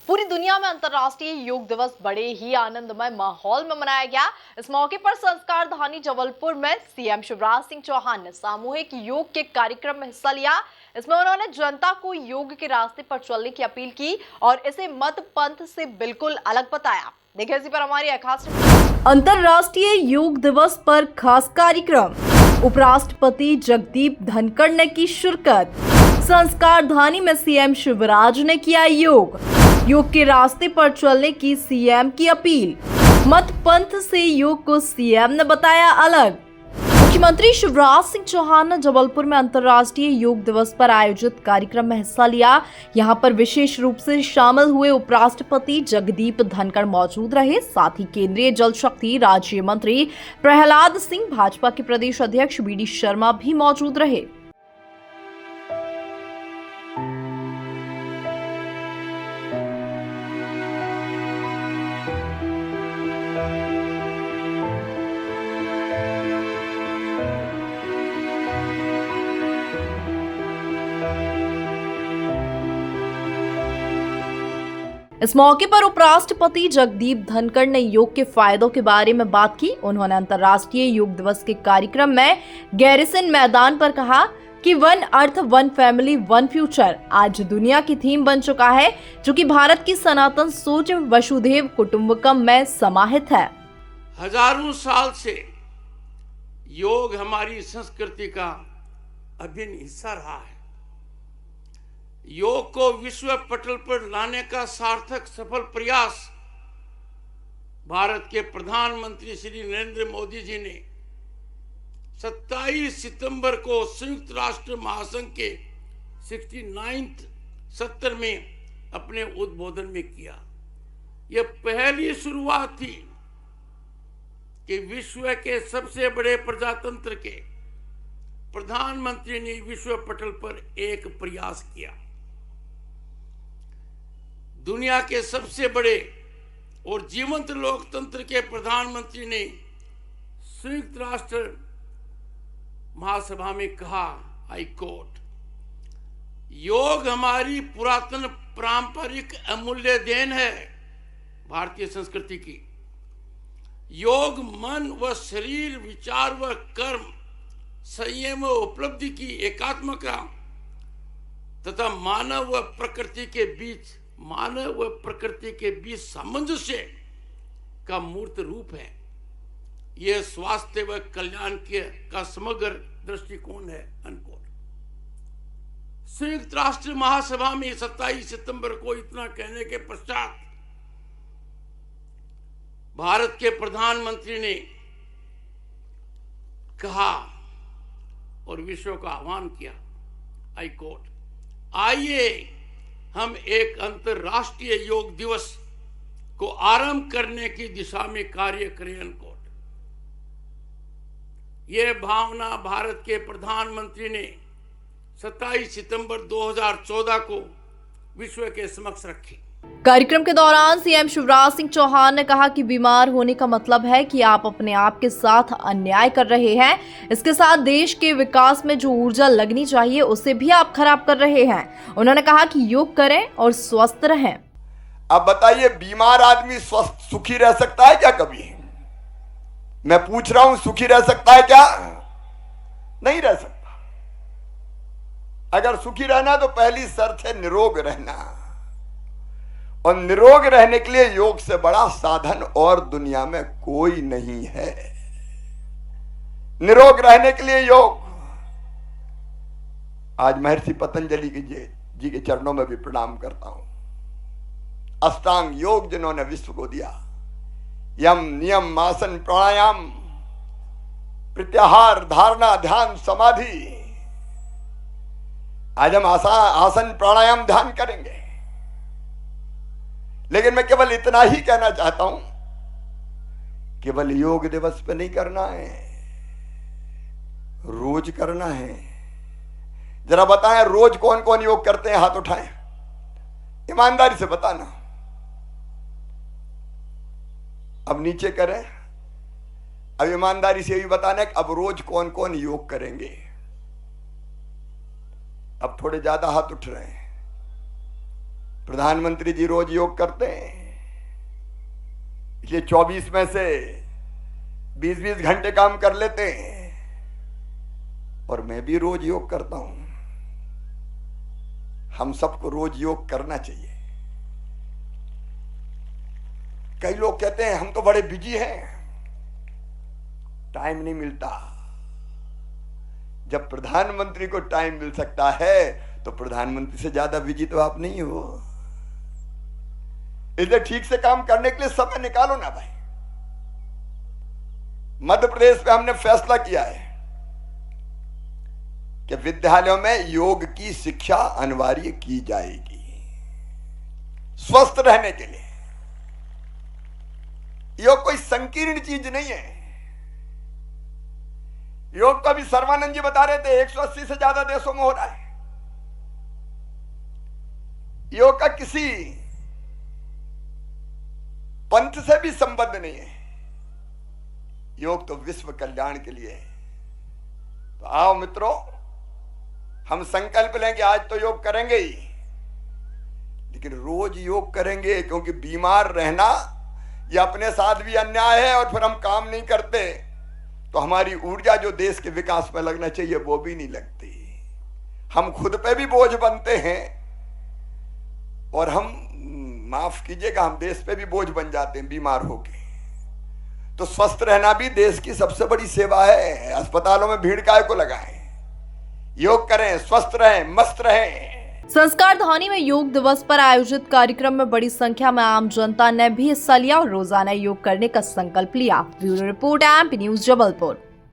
पूरी दुनिया में अंतर्राष्ट्रीय योग दिवस बड़े ही आनंदमय माहौल में मनाया गया। इस मौके पर संस्कार धानी जबलपुर में सीएम शिवराज सिंह चौहान ने सामूहिक योग के कार्यक्रम में हिस्सा लिया। इसमें उन्होंने जनता को योग के रास्ते पर चलने की अपील की और इसे मत पंथ से बिल्कुल अलग बताया। देखिए इसी पर हमारी खास अंतर्राष्ट्रीय योग दिवस पर खास कार्यक्रम, उपराष्ट्रपति जगदीप धनखड़ ने की शिरकत। संस्कार धानी में सीएम शिवराज ने किया योग के रास्ते पर चलने की सीएम की अपील। मत पंथ से योग को सीएम ने बताया अलग। मुख्यमंत्री शिवराज सिंह चौहान ने जबलपुर में अंतर्राष्ट्रीय योग दिवस पर आयोजित कार्यक्रम में हिस्सा लिया। यहां पर विशेष रूप से शामिल हुए उपराष्ट्रपति जगदीप धनखड़ मौजूद रहे। साथ ही केंद्रीय जल शक्ति राज्य मंत्री प्रहलाद सिंह, भाजपा के प्रदेश अध्यक्ष बीडी शर्मा भी मौजूद रहे। इस मौके पर उपराष्ट्रपति जगदीप धनखड़ ने योग के फायदों के बारे में बात की। उन्होंने अंतर्राष्ट्रीय योग दिवस के कार्यक्रम में गैरिसन मैदान पर कहा कि one earth one family one future आज दुनिया की थीम बन चुका है, जो कि भारत की सनातन सोच वसुधैव कुटुंबकम में समाहित है। हजारों साल से योग हमारी संस्कृति का अभिन्न हिस्सा रहा है। योग को विश्व पटल पर लाने का सार्थक सफल प्रयास भारत के प्रधानमंत्री श्री नरेंद्र मोदी जी ने 27 सितंबर को संयुक्त राष्ट्र महासंघ के 69th सत्र में अपने उद्बोधन में किया। यह पहली शुरुआत थी कि विश्व के सबसे बड़े प्रजातंत्र के प्रधानमंत्री ने विश्व पटल पर एक प्रयास किया। दुनिया के सबसे बड़े और जीवंत लोकतंत्र के प्रधानमंत्री ने संयुक्त राष्ट्र महासभा में कहा, आई कोट, योग हमारी पुरातन पारंपरिक अमूल्य देन है भारतीय संस्कृति की। योग मन व शरीर, विचार व कर्म, संयम व उपलब्धि की एकात्मकता तथा मानव व प्रकृति के बीच सामंजस्य का मूर्त रूप है। यह स्वास्थ्य व कल्याण का समग्र दृष्टिकोण है। अनकोट। संयुक्त राष्ट्र महासभा में 27 सितंबर को इतना कहने के पश्चात भारत के प्रधानमंत्री ने कहा और विश्व का आह्वान किया, आई कोट, आइए हम एक अंतर्राष्ट्रीय योग दिवस को आरंभ करने की दिशा में कार्य करें। अनकोट। यह भावना भारत के प्रधानमंत्री ने 27 सितंबर 2014 को विश्व के समक्ष रखी। कार्यक्रम के दौरान सीएम शिवराज सिंह चौहान ने कहा कि बीमार होने का मतलब है कि आप अपने आप के साथ अन्याय कर रहे हैं। इसके साथ देश के विकास में जो ऊर्जा लगनी चाहिए उसे भी आप खराब कर रहे हैं। उन्होंने कहा कि योग करें और स्वस्थ रहें। अब बताइए, बीमार आदमी स्वस्थ सुखी रह सकता है क्या? कभी मैं पूछ रहा हूं, सुखी रह सकता है क्या? नहीं रह सकता। अगर सुखी रहना तो पहली शर्त है निरोग रहना, और निरोग रहने के लिए योग से बड़ा साधन और दुनिया में कोई नहीं है। निरोग रहने के लिए योग। आज महर्षि पतंजलि जी के चरणों में भी प्रणाम करता हूं। अष्टांग योग जिन्होंने विश्व को दिया, यम नियम आसन प्राणायाम प्रत्याहार धारणा ध्यान समाधि। आज हम आसन प्राणायाम ध्यान करेंगे, लेकिन मैं केवल इतना ही कहना चाहता हूं, केवल योग दिवस पे नहीं करना है, रोज करना है। जरा बताएं, रोज कौन कौन योग करते हैं? हाथ उठाएं, ईमानदारी से बताना। अब नीचे करें। अब ईमानदारी से भी बताना है कि अब रोज कौन कौन योग करेंगे। अब थोड़े ज्यादा हाथ उठ रहे हैं। प्रधानमंत्री जी रोज योग करते हैं, इसलिए 24 में से 20-20 घंटे काम कर लेते हैं। और मैं भी रोज योग करता हूं। हम सबको रोज योग करना चाहिए। कई लोग कहते हैं हम तो बड़े बिजी हैं, टाइम नहीं मिलता। जब प्रधानमंत्री को टाइम मिल सकता है तो प्रधानमंत्री से ज्यादा बिजी तो आप नहीं हो। इसलिए ठीक से काम करने के लिए समय निकालो ना भाई। मध्य प्रदेश में हमने फैसला किया है कि विद्यालयों में योग की शिक्षा अनिवार्य की जाएगी, स्वस्थ रहने के लिए। योग कोई संकीर्ण चीज नहीं है। योग तो अभी सर्वानंद जी बता रहे थे 180 से ज्यादा देशों में हो रहा है। योग का किसी पंथ से भी संबंध नहीं है। योग तो विश्व कल्याण के लिए है। तो आओ मित्रों, हम संकल्प लें कि आज तो योग करेंगे ही, लेकिन रोज योग करेंगे, क्योंकि बीमार रहना ये अपने साथ भी अन्याय है। और फिर हम काम नहीं करते तो हमारी ऊर्जा जो देश के विकास में लगना चाहिए वो भी नहीं लगती। हम खुद पे भी बोझ बनते हैं और हम, माफ कीजिएगा, हम देश पे भी बोझ बन जाते हैं बीमार होके। तो स्वस्थ रहना भी देश की सबसे बड़ी सेवा है। अस्पतालों में भीड़ काहे को लगाएं? योग करें, स्वस्थ रहें, मस्त रहें। संस्कार धानी में योग दिवस पर आयोजित कार्यक्रम में बड़ी संख्या में आम जनता ने भी हिस्सा लिया और रोजाना योग करने का संकल्प लिया। Bureau report, MP news, Jabalpur.